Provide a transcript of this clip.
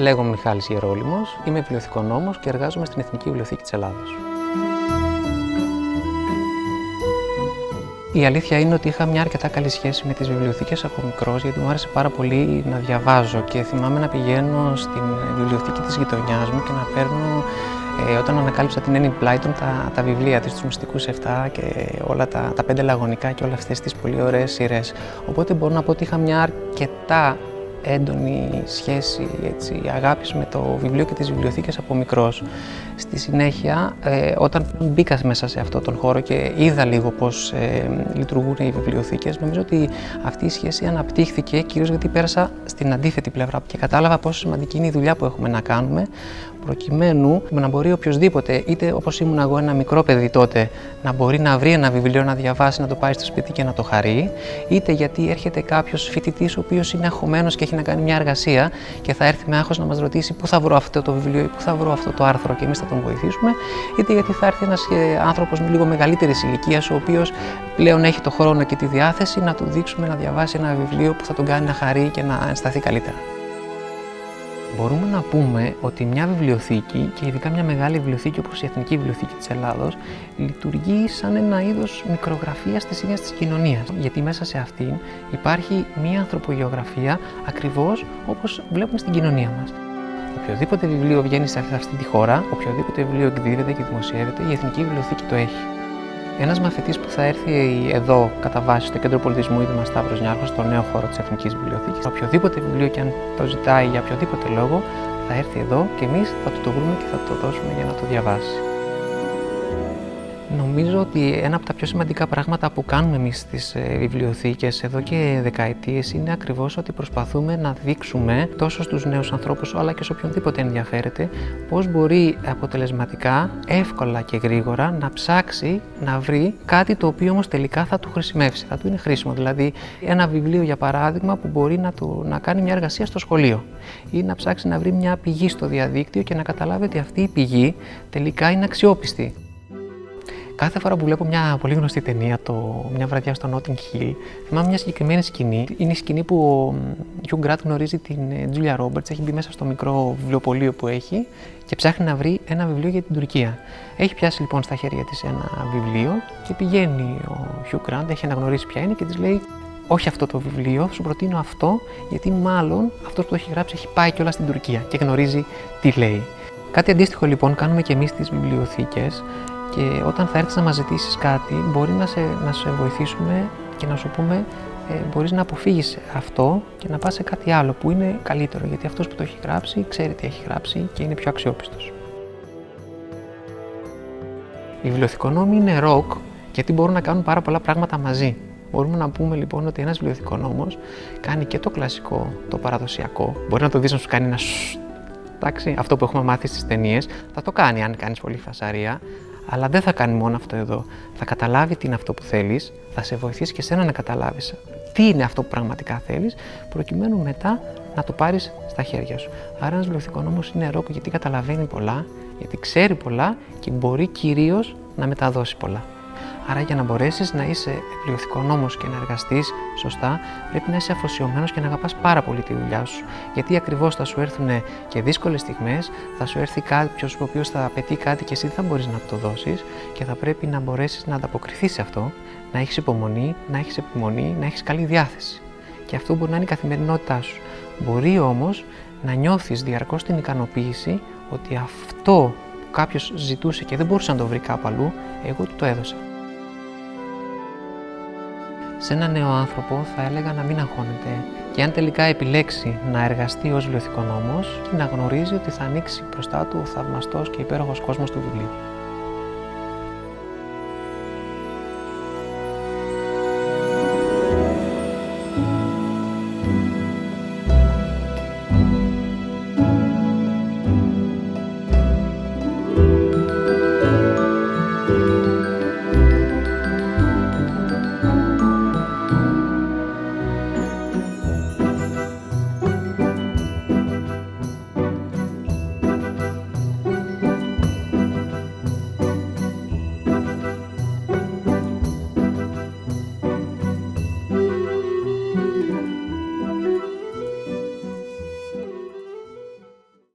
Λέγομαι Μιχάλης Γερόλυμος, είμαι βιβλιοθηκονόμος και εργάζομαι στην Εθνική Βιβλιοθήκη της Ελλάδος. Η αλήθεια είναι ότι είχα μια αρκετά καλή σχέση με τις βιβλιοθήκες από μικρός, γιατί μου άρεσε πάρα πολύ να διαβάζω και θυμάμαι να πηγαίνω στην βιβλιοθήκη της γειτονιάς μου και να παίρνω, όταν ανακάλυψα την Ένι Πλάιτον, τα βιβλία της, τους Μυστικούς 7 και όλα τα 5 λαγωνικά και όλες αυτές τις πολύ ωραίες σειρές. Οπότε μπορώ να πω ότι είχα μια αρκετά έντονη σχέση, αγάπης με το βιβλίο και τις βιβλιοθήκες από μικρός. Στη συνέχεια, όταν μπήκα μέσα σε αυτόν τον χώρο και είδα λίγο πώς λειτουργούν οι βιβλιοθήκες, νομίζω ότι αυτή η σχέση αναπτύχθηκε κυρίως γιατί πέρασα στην αντίθετη πλευρά και κατάλαβα πόσο σημαντική είναι η δουλειά που έχουμε να κάνουμε, προκειμένου να μπορεί οποιοδήποτε, είτε όπως ήμουν εγώ ένα μικρό παιδί τότε, να μπορεί να βρει ένα βιβλίο, να διαβάσει, να το πάρει στο σπίτι και να το χαρεί, είτε γιατί έρχεται κάποιος φοιτητής ο οποίος είναι αγχωμένος και έχει να κάνει μια εργασία και θα έρθει με άγχος να μας ρωτήσει πού θα βρω αυτό το βιβλίο ή πού θα βρω αυτό το άρθρο και εμείς θα τον βοηθήσουμε, είτε γιατί θα έρθει ένας άνθρωπος με λίγο μεγαλύτερης ηλικίας, ο οποίος πλέον έχει το χρόνο και τη διάθεση να του δείξουμε να διαβάσει ένα βιβλίο που θα τον κάνει να χαρεί και να αισθανθεί καλύτερα. Μπορούμε να πούμε ότι μια βιβλιοθήκη, και ειδικά μια μεγάλη βιβλιοθήκη όπως η Εθνική Βιβλιοθήκη της Ελλάδος, λειτουργεί σαν ένα είδος μικρογραφίας της ίδιας της κοινωνίας. Γιατί μέσα σε αυτήν υπάρχει μια ανθρωπογεωγραφία ακριβώς όπως βλέπουμε στην κοινωνία μας. Οποιοδήποτε βιβλίο βγαίνει σε αυτή τη χώρα, οποιοδήποτε βιβλίο εκδίδεται και δημοσιεύεται, η Εθνική Βιβλιοθήκη το έχει. Ένας μαθητής που θα έρθει εδώ κατά βάση στο Κέντρο Πολιτισμού Ίδρυμα Σταύρος Νιάρχος, στο νέο χώρο της Εθνικής Βιβλιοθήκης, οποιοδήποτε βιβλίο και αν το ζητάει για οποιοδήποτε λόγο, θα έρθει εδώ και εμείς θα του το βρούμε και θα το δώσουμε για να το διαβάσει. Νομίζω ότι ένα από τα πιο σημαντικά πράγματα που κάνουμε εμείς στις βιβλιοθήκες εδώ και δεκαετίες είναι ακριβώς ότι προσπαθούμε να δείξουμε τόσο στους νέους ανθρώπους αλλά και σε οποιονδήποτε ενδιαφέρεται πώς μπορεί αποτελεσματικά, εύκολα και γρήγορα να ψάξει να βρει κάτι το οποίο όμως τελικά θα του χρησιμεύσει, θα του είναι χρήσιμο. Δηλαδή ένα βιβλίο για παράδειγμα που μπορεί να κάνει μια εργασία στο σχολείο ή να ψάξει να βρει μια πηγή στο διαδίκτυο και να καταλάβει ότι αυτή η πηγή τελικά είναι αξιόπιστη. Κάθε φορά που βλέπω μια πολύ γνωστή ταινία, μια βραδιά στο Notting Hill, θυμάμαι μια συγκεκριμένη σκηνή. Είναι η σκηνή που ο Hugh Grant γνωρίζει την Julia Roberts, έχει μπει μέσα στο μικρό βιβλιοπωλείο που έχει και ψάχνει να βρει ένα βιβλίο για την Τουρκία. Έχει πιάσει λοιπόν στα χέρια της ένα βιβλίο και πηγαίνει ο Hugh Grant, έχει αναγνωρίσει ποια είναι και της λέει: όχι αυτό το βιβλίο, σου προτείνω αυτό, γιατί μάλλον αυτός που το έχει γράψει έχει πάει κιόλας στην Τουρκία και γνωρίζει τι λέει. Κάτι αντίστοιχο λοιπόν κάνουμε και εμείς στις βιβλιοθήκες. Και όταν θα έρθεις να μας ζητήσεις κάτι, μπορεί να σε βοηθήσουμε και να σου πούμε μπορείς να αποφύγεις αυτό και να πας σε κάτι άλλο που είναι καλύτερο, γιατί αυτός που το έχει γράψει ξέρει τι έχει γράψει και είναι πιο αξιόπιστος. Οι βιβλιοθηκονόμοι είναι ροκ γιατί μπορούν να κάνουν πάρα πολλά πράγματα μαζί. Μπορούμε να πούμε λοιπόν ότι ένας βιβλιοθηκονόμος κάνει και το κλασικό, το παραδοσιακό. Μπορεί να το δεις να σου κάνει ένα εντάξει, αυτό που έχουμε μάθει στις ταινίες, θα το κάνει αν κάνεις πολύ φασαρία. Αλλά δεν θα κάνει μόνο αυτό εδώ. Θα καταλάβει τι είναι αυτό που θέλεις, θα σε βοηθήσει και εσένα να καταλάβεις τι είναι αυτό που πραγματικά θέλεις, προκειμένου μετά να το πάρεις στα χέρια σου. Άρα ένας βιβλιοθηκονόμος είναι ροκ γιατί καταλαβαίνει πολλά, γιατί ξέρει πολλά και μπορεί κυρίως να μεταδώσει πολλά. Άρα για να μπορέσεις να είσαι βιβλιοθηκονόμος και να εργαστείς σωστά, πρέπει να είσαι αφοσιωμένος και να αγαπάς πάρα πολύ τη δουλειά σου. Γιατί ακριβώς θα σου έρθουν και δύσκολες στιγμές, θα σου έρθει κάποιος ο οποίος θα απαιτεί κάτι και εσύ δεν θα μπορείς να το δώσεις και θα πρέπει να μπορέσεις να ανταποκριθείς σε αυτό, να έχεις υπομονή, να έχεις επιμονή, να έχεις καλή διάθεση. Και αυτό μπορεί να είναι η καθημερινότητά σου. Μπορεί όμως να νιώθεις διαρκώς την ικανοποίηση ότι αυτό που κάποιος ζητούσε και δεν μπορούσε να το βρει κάπου αλλού, εγώ του το έδωσα. Σε έναν νέο άνθρωπο θα έλεγα να μην αγχώνεται και αν τελικά επιλέξει να εργαστεί ως βιβλιοθηκονόμος και να γνωρίζει ότι θα ανοίξει μπροστά του ο θαυμαστός και υπέροχος κόσμος του βιβλίου.